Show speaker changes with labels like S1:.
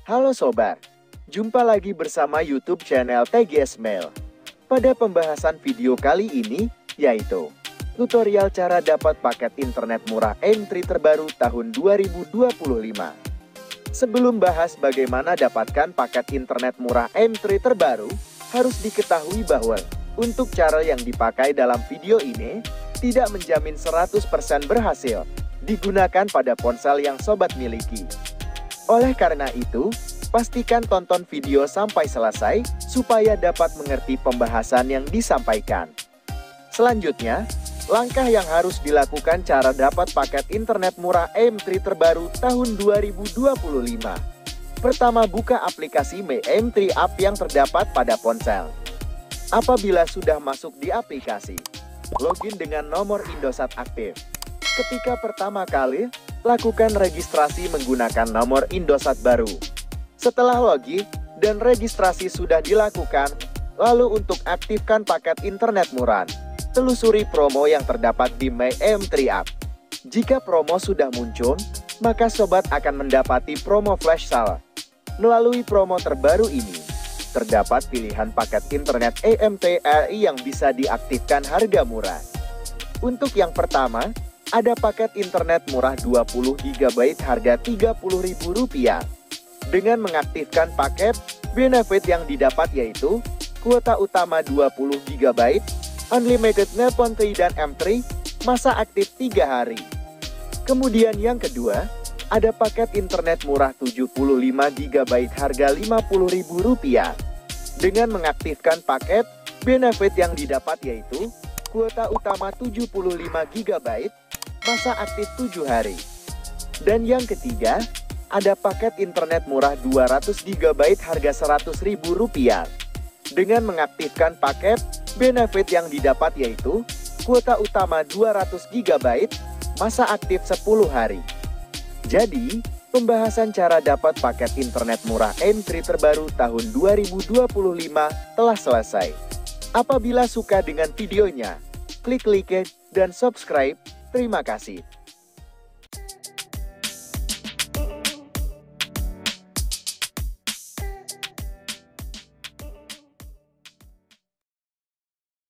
S1: Halo Sobat, jumpa lagi bersama YouTube channel TGS Mail. Pada pembahasan video kali ini, yaitu tutorial cara dapat paket internet murah M3 terbaru tahun 2025. Sebelum bahas bagaimana dapatkan paket internet murah M3 terbaru, harus diketahui bahwa untuk cara yang dipakai dalam video ini tidak menjamin 100% berhasil digunakan pada ponsel yang Sobat miliki. Oleh karena itu, pastikan tonton video sampai selesai supaya dapat mengerti pembahasan yang disampaikan. Selanjutnya, langkah yang harus dilakukan cara dapat paket internet murah M3 terbaru tahun 2025. Pertama, buka aplikasi M3 App yang terdapat pada ponsel. Apabila sudah masuk di aplikasi, login dengan nomor Indosat aktif. Ketika pertama kali, lakukan registrasi menggunakan nomor Indosat baru. Setelah login dan registrasi sudah dilakukan, lalu untuk aktifkan paket internet murah, telusuri promo yang terdapat di M3 App. Jika promo sudah muncul, maka Sobat akan mendapati promo flash sale. Melalui promo terbaru ini, terdapat pilihan paket internet EMTRI yang bisa diaktifkan harga murah. Untuk yang pertama, ada paket internet murah 20 GB harga Rp30.000. Dengan mengaktifkan paket, benefit yang didapat yaitu kuota utama 20 GB, unlimited nelpon free dan M3, masa aktif 3 hari. Kemudian yang kedua, ada paket internet murah 75 GB harga Rp50.000. Dengan mengaktifkan paket, benefit yang didapat yaitu kuota utama 75 GB, masa aktif 7 hari. Dan yang ketiga, ada paket internet murah 200 GB harga Rp100.000. Dengan mengaktifkan paket, benefit yang didapat yaitu kuota utama 200 GB, masa aktif 10 hari. Jadi, pembahasan cara dapat paket internet murah M3 terbaru tahun 2025 telah selesai. Apabila suka dengan videonya, klik like dan subscribe. Terima kasih.